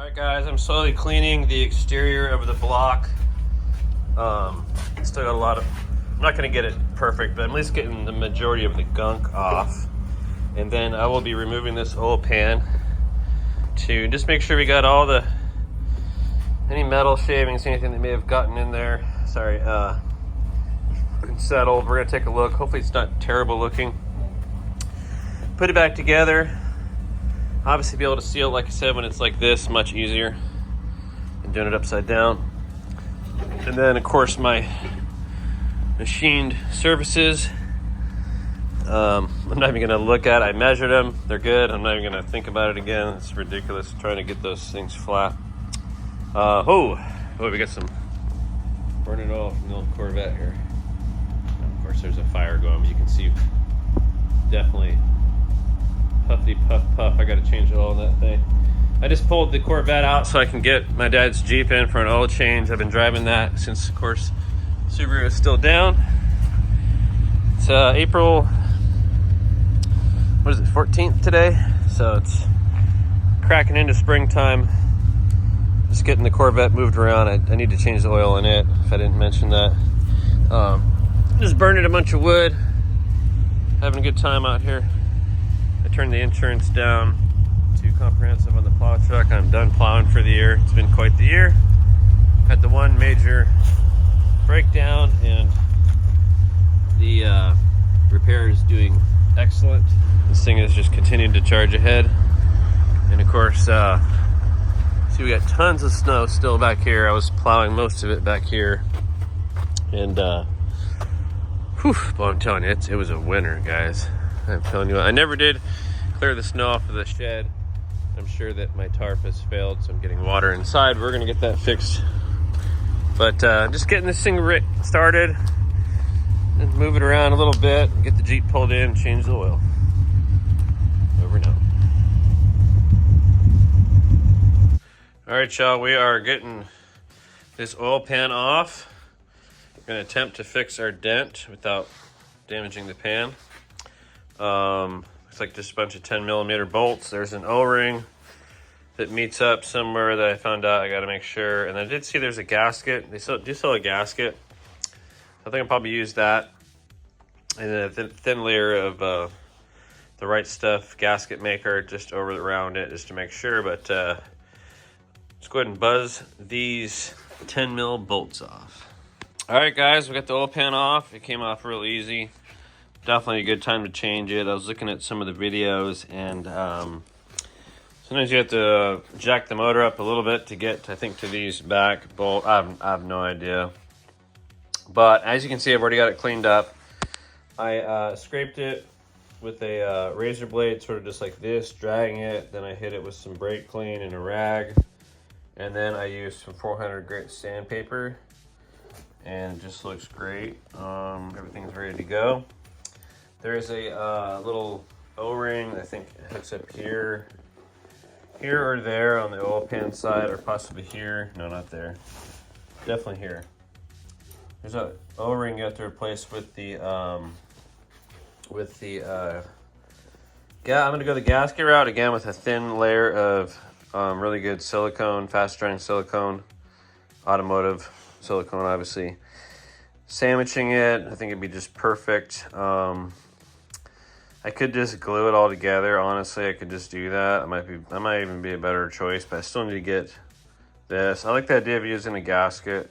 Alright guys, I'm slowly cleaning the exterior of the block. Still got a lot of, I'm not going to get it perfect, but I'm at least getting the majority of the gunk off. And then I will be removing this oil pan to just make sure we got all the, any metal shavings, anything that may have gotten in there. Sorry, settled. We're going to take a look. Hopefully it's not terrible looking. Put it back together. Obviously be able to seal, like I said, when it's like this, much easier than doing it upside down. And then of course my machined surfaces, I'm not even gonna look at it. I measured them, they're good. I'm not even gonna think about it again. It's ridiculous trying to get those things flat. Oh, we got some burning oil from the old Corvette here. And of course there's a fire going, but you can see definitely puffy puff. I got to change the oil on that thing. I just pulled the Corvette out so I can get my dad's Jeep in for an oil change. I've been driving that since, of course, Subaru is still down. It's April, what is it, 14th today? So it's cracking into springtime. Just getting the Corvette moved around. I need to change the oil in it, if I didn't mention that. Just burning a bunch of wood. Having a good time out here. I turned the insurance down to comprehensive on the plow truck. I'm done plowing for the year. It's been quite the year. Had the one major breakdown and the repair is doing excellent. This thing is just continuing to charge ahead. And of course, see, we got tons of snow still back here. I was plowing most of it back here. And well, I'm telling you, it was a winter, guys. I'm telling you, I never did clear the snow off of the shed. I'm sure that my tarp has failed, so I'm getting water inside. We're gonna get that fixed. But just getting this thing started and move it around a little bit, get the Jeep pulled in, change the oil. Over now. All right, y'all, we are getting this oil pan off. We're gonna attempt to fix our dent without damaging the pan. Looks like just a bunch of 10mm bolts. There's an O-ring that meets up somewhere that I found out. I got to make sure. And I did see there's a gasket. They do sell a gasket. I think I'll probably use that. And then a thin layer of the right stuff gasket maker just around it just to make sure. But let's go ahead and buzz these 10mm bolts off. All right, guys, we got the oil pan off. It came off real easy. Definitely a good time to change it. I was looking at some of the videos, and sometimes you have to jack the motor up a little bit to get, I think, to these back bolts. I have no idea. But as you can see, I've already got it cleaned up. I scraped it with a razor blade, sort of just like this, dragging it. Then I hit it with some brake clean and a rag. And then I used some 400 grit sandpaper. And it just looks great. Everything's ready to go. There's a little O-ring, I think it hooks up here or there on the oil pan side, or possibly here. No, not there. Definitely here. There's a O-ring you have to replace with the yeah, I'm gonna go the gasket route again with a thin layer of really good silicone, fast drying silicone, automotive silicone, obviously. Sandwiching it, I think it'd be just perfect. I could just glue it all together. Honestly, I could just do that. I might even be a better choice, but I still need to get this. I like the idea of using a gasket.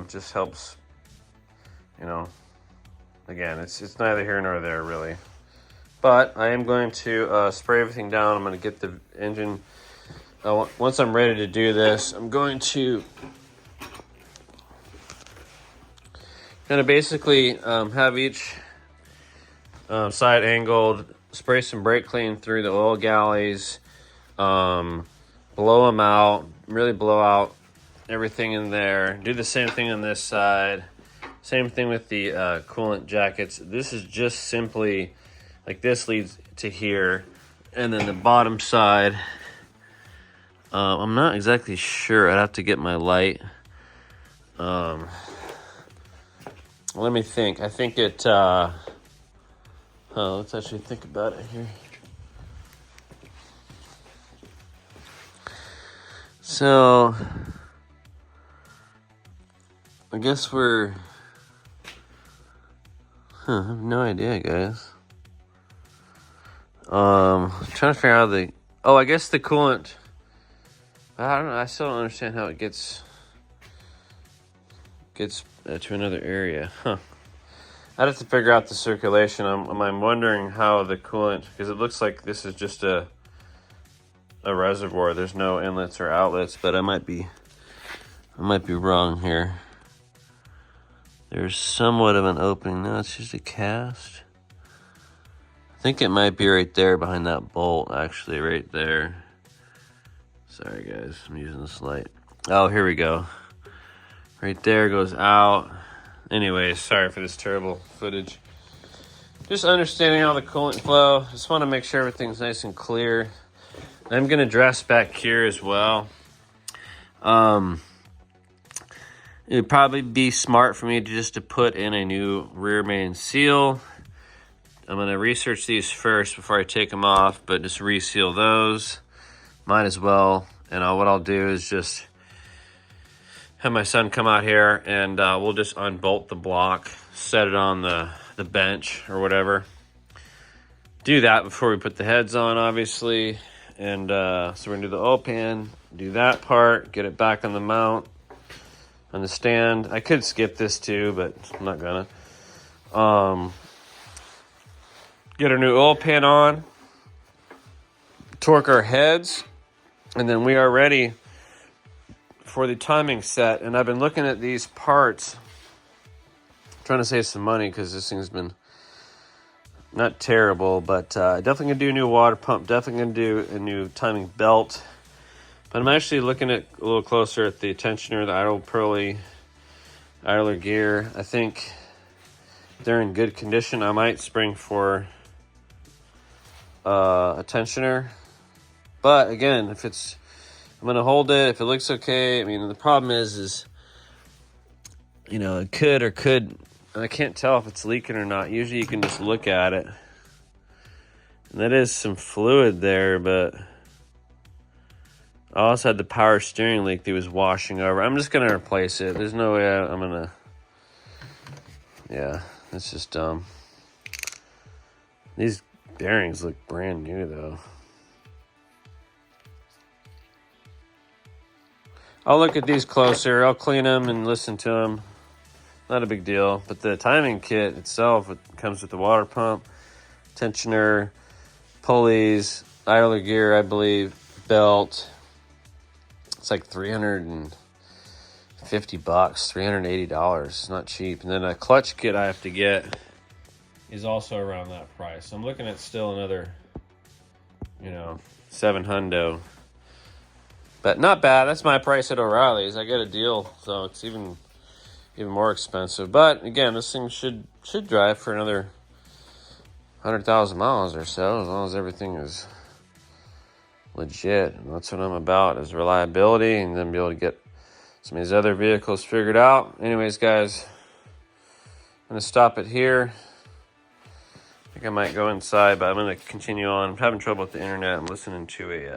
Just helps, you know. Again, it's neither here nor there really. But I am going to spray everything down. I'm going to get the engine. Once I'm ready to do this, I'm going to basically have each side angled, spray some brake clean through the oil galleys, blow them out, really blow out everything in there. Do the same thing on this side. Same thing with the coolant jackets. This is just simply, like, this leads to here. And then the bottom side, I'm not exactly sure. I'd have to get my light. Let me think. I think it, let's actually think about it here. So I guess we're, I have no idea, guys. Trying to figure out I guess the coolant, I don't know, I still don't understand how it gets to another area. I'd have to figure out the circulation. I'm wondering how the coolant, because it looks like this is just a reservoir. There's no inlets or outlets, but I might be wrong here. There's somewhat of an opening. No, it's just a cast. I think it might be right there behind that bolt, actually, right there. Sorry, guys, I'm using this light. Oh, here we go. Right there goes out. Anyways, sorry for this terrible footage. Just understanding how the coolant flow. Just want to make sure everything's nice and clear. I'm going to dress back here as well. It'd probably be smart for me to put in a new rear main seal. I'm going to research these first before I take them off, but just reseal those. Might as well. And what I'll do is just have my son come out here and we'll just unbolt the block, set it on the bench or whatever. Do that before we put the heads on, obviously. And so we're going to do the oil pan, do that part, get it back on the mount, on the stand. I could skip this too, but I'm not gonna. Get our new oil pan on, torque our heads, and then we are ready for the timing set. And I've been looking at these parts, trying to save some money because this thing's been not terrible, but definitely gonna do a new water pump, definitely gonna do a new timing belt. But I'm actually looking at a little closer at the tensioner, the idler gear. I think they're in good condition. I might spring for a tensioner, but again, I'm gonna hold it if it looks okay. I mean, the problem is it could or could, I can't tell if it's leaking or not. Usually you can just look at it, and that is some fluid there, but I also had the power steering leak that was washing over. I'm just gonna replace it. There's no way I'm gonna, yeah, it's just dumb. These bearings look brand new though. I'll look at these closer. I'll clean them and listen to them. Not a big deal. But the timing kit itself, it comes with the water pump, tensioner, pulleys, idler gear, I believe, belt. It's like $350, $380. It's not cheap. And then a clutch kit I have to get is also around that price. So I'm looking at still another, $700. But not bad. That's my price at O'Reilly's. I get a deal, so it's even more expensive. But again, this thing should drive for another 100,000 miles or so, as long as everything is legit. And that's what I'm about, is reliability, and then be able to get some of these other vehicles figured out. Anyways, guys, I'm gonna stop it here. I think I might go inside, but I'm gonna continue on. I'm having trouble with the internet. I'm listening to a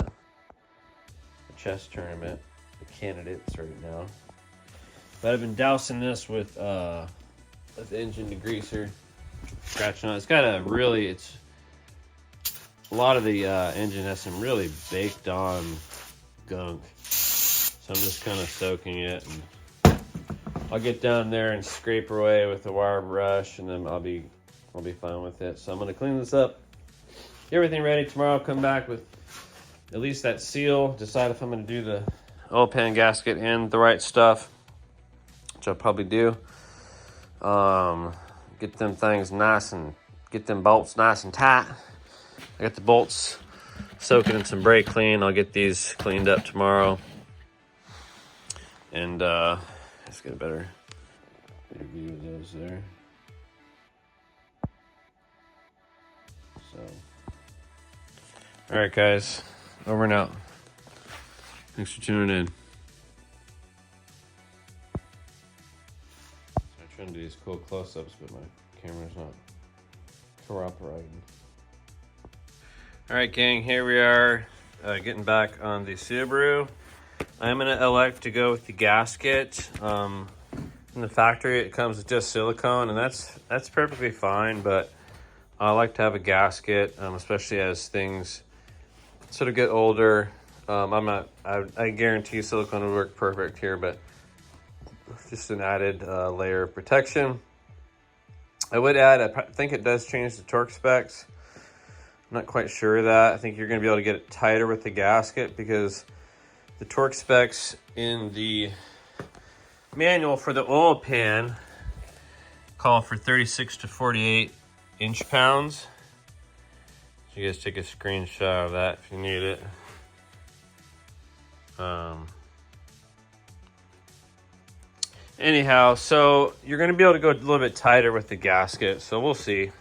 chess tournament, the candidates right now. But I've been dousing this with engine degreaser, scratching on. It's got a lot of the engine has some really baked on gunk. So I'm just kind of soaking it, and I'll get down there and scrape away with the wire brush, and then I'll be fine with it. So I'm gonna clean this up, get everything ready. Tomorrow I'll come back with at least that seal, decide if I'm gonna do the oil pan gasket and the right stuff, which I'll probably do. Get them things get them bolts nice and tight. I got the bolts soaking in some brake clean. I'll get these cleaned up tomorrow. And let's get a better view of those there. So, all right, guys, over and out. Thanks for tuning in. I'm trying to do these cool close-ups, but my camera's not cooperating. All right, gang, here we are, getting back on the Subaru. I'm gonna elect to go with the gasket. In the factory, it comes with just silicone, and that's perfectly fine. But I like to have a gasket, especially as things sort of get older. I guarantee silicone would work perfect here, but just an added layer of protection. I would add, I think it does change the torque specs. I'm not quite sure of that. I think you're going to be able to get it tighter with the gasket because the torque specs in the manual for the oil pan call for 36 to 48 inch-pounds. So you guys take a screenshot of that if you need it. Anyhow, so you're going to be able to go a little bit tighter with the gasket. So we'll see.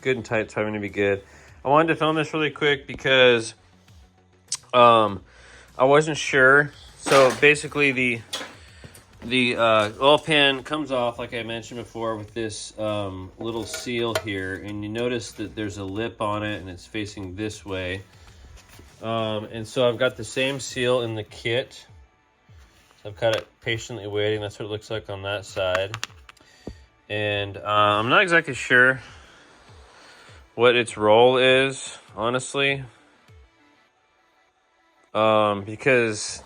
Good and tight is probably going to be good. I wanted to film this really quick because I wasn't sure. So basically the oil pan comes off, like I mentioned before, with this little seal here. And you notice that there's a lip on it and it's facing this way. And so I've got the same seal in the kit. So I've got it patiently waiting. That's what it looks like on that side. And I'm not exactly sure what its role is, honestly. Because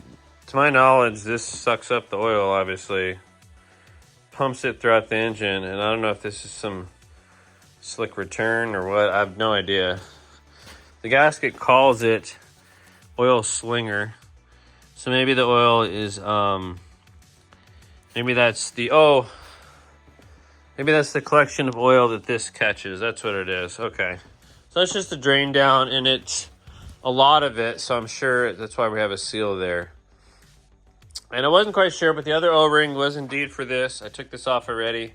to my knowledge, this sucks up the oil, obviously. Pumps it throughout the engine. And I don't know if this is some slick return or what. I have no idea. The gasket calls it oil slinger. So maybe the oil is, maybe that's the collection of oil that this catches. That's what it is. Okay. So that's just the drain down, and it's a lot of it, so I'm sure that's why we have a seal there. And I wasn't quite sure, but the other O-ring was indeed for this. I took this off already.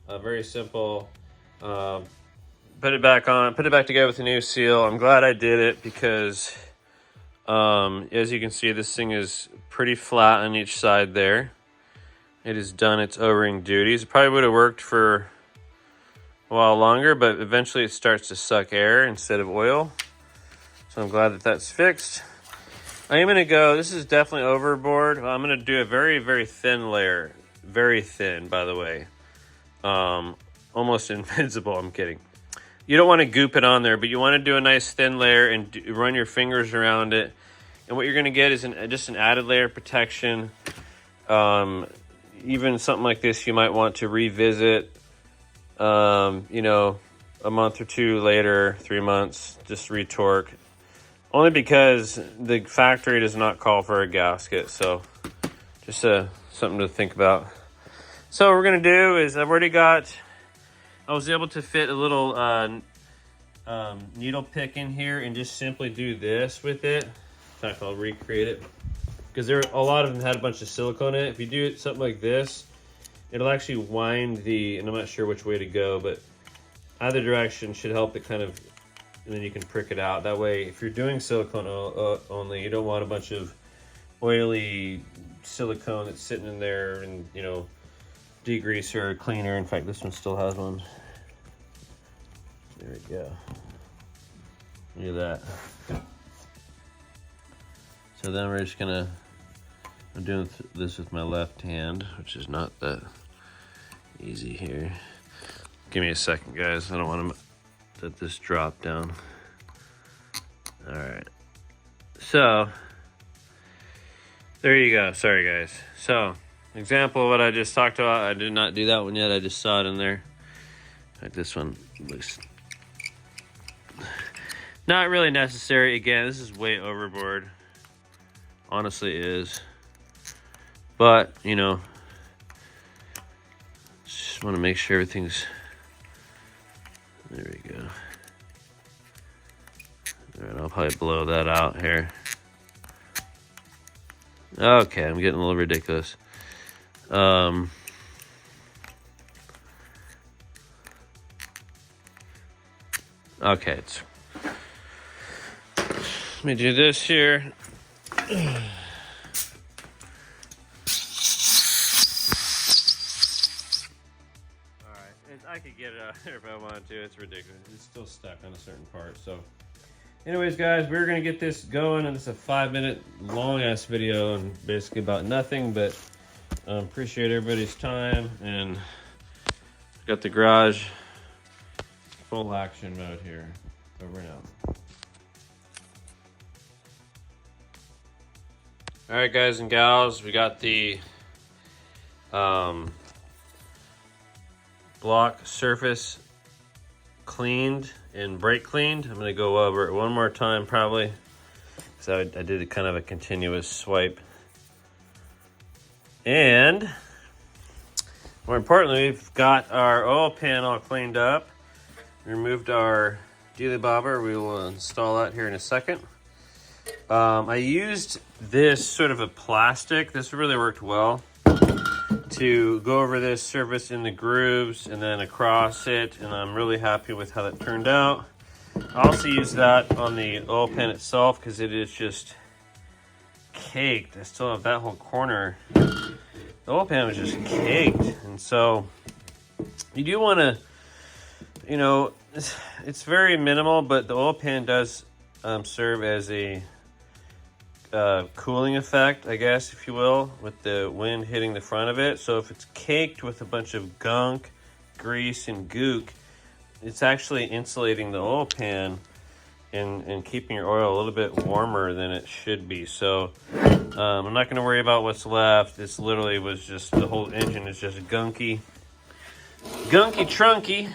Very simple. Put it back on, put it back together with a new seal. I'm glad I did it because as you can see, this thing is pretty flat on each side there. It has done its O-ring duties. It probably would have worked for a while longer, but eventually it starts to suck air instead of oil. So I'm glad that that's fixed. I am going to go, this is definitely overboard. I'm going to do a very, very thin layer. Very thin, by the way. Almost invisible, I'm kidding. You don't want to goop it on there, but you want to do a nice thin layer and run your fingers around it. And what you're going to get is just an added layer of protection. Even something like this you might want to revisit, you know, a month or two later, 3 months, just retorque. Only because the factory does not call for a gasket, so just something to think about. So what we're going to do is I was able to fit a little needle pick in here and just simply do this with it. In fact, I'll recreate it. Because a lot of them had a bunch of silicone in it. If you do something like this, it'll actually wind and I'm not sure which way to go, but either direction should help it kind of, and then you can prick it out. That way, if you're doing silicone only, you don't want a bunch of oily silicone that's sitting in there and, you know, degreaser or cleaner. In fact, this one still has one. There we go. Look at that. So then we're just gonna, I'm doing this with my left hand, which is not that easy here. Give me a second, guys. I don't want to let this drop down. All right. So there you go. Sorry, guys. So example of what I just talked about. I did not do that one yet. I just saw it in there. Like this one looks not really necessary. Again, this is way overboard. Honestly is, but you know, just want to make sure everything's, there we go. All right, I'll probably blow that out here. Okay, I'm getting a little ridiculous. Okay, let me do this here. Alright, I could get it out there if I wanted to. It's ridiculous. It's still stuck on a certain part. So anyways, guys, we're gonna get this going, and it's a 5-minute long ass video and basically about nothing, but appreciate everybody's time, and got the garage full action mode here. Over and out. All right, guys and gals, we got the block surface cleaned and brake cleaned. I'm gonna go over it one more time probably, because I did kind of a continuous swipe. And more importantly, we've got our oil pan all cleaned up. We removed our dealy bobber. We will install that here in a second. I used this sort of a plastic. This really worked well to go over this surface in the grooves and then across it, and I'm really happy with how that turned out. I also used that on the oil pan itself because it is just caked. I still have that whole corner. The oil pan was just caked, and so you do want to, you know, it's very minimal, but the oil pan does serve as a cooling effect, I guess, if you will, with the wind hitting the front of it. So if it's caked with a bunch of gunk, grease, and gook, it's actually insulating the oil pan and keeping your oil a little bit warmer than it should be. So I'm not going to worry about what's left. This literally was just, the whole engine is just gunky trunky.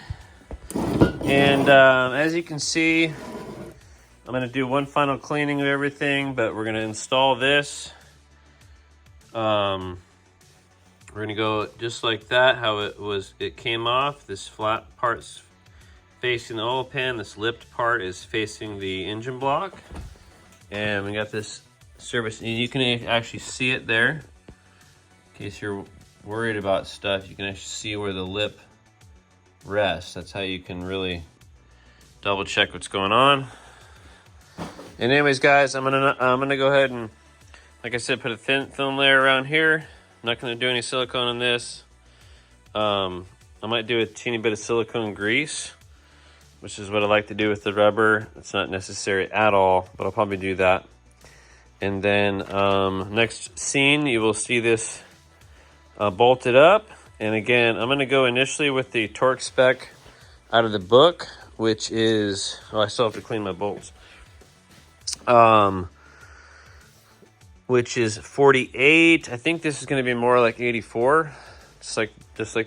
And as you can see, I'm going to do one final cleaning of everything, but we're going to install this. We're going to go just like that, how it came off. This flat part's facing the oil pan. This lipped part is facing the engine block. And we got this surface, and you can actually see it there. In case you're worried about stuff, you can actually see where the lip rests. That's how you can really double check what's going on. And anyways, guys, I'm gonna go ahead and, like I said, put a thin layer around here. I'm not gonna do any silicone on this. I might do a teeny bit of silicone grease, which is what I like to do with the rubber. It's not necessary at all, but I'll probably do that. And then next scene, you will see this bolted up. And again, I'm gonna go initially with the torque spec out of the book, which is, oh, I still have to clean my bolts. Which is 48. I think this is going to be more like 84, just like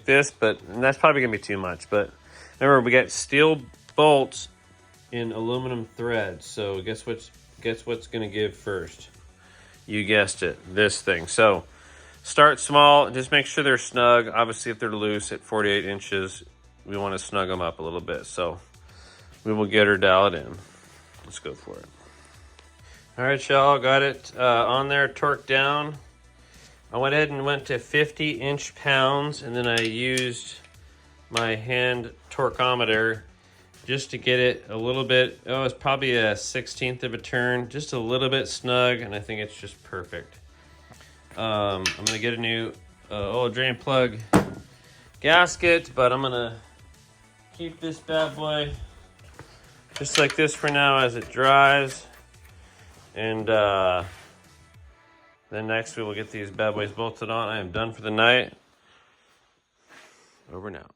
this, and that's probably going to be too much. But remember, we got steel bolts in aluminum threads. So guess what's going to give first? You guessed it, this thing. So start small. Just make sure they're snug. Obviously, if they're loose at 48 inches, we want to snug them up a little bit. So we will get her dialed in. Let's go for it. All right, y'all, got it on there, torqued down. I went ahead and went to 50 inch-pounds, and then I used my hand torqueometer just to get it a little bit, oh, it's probably a 1/16 of a turn, just a little bit snug, and I think it's just perfect. I'm gonna get a new oil drain plug gasket, but I'm gonna keep this bad boy just like this for now as it dries. And then next we will get these bad boys bolted on. I am done for the night. Over and out.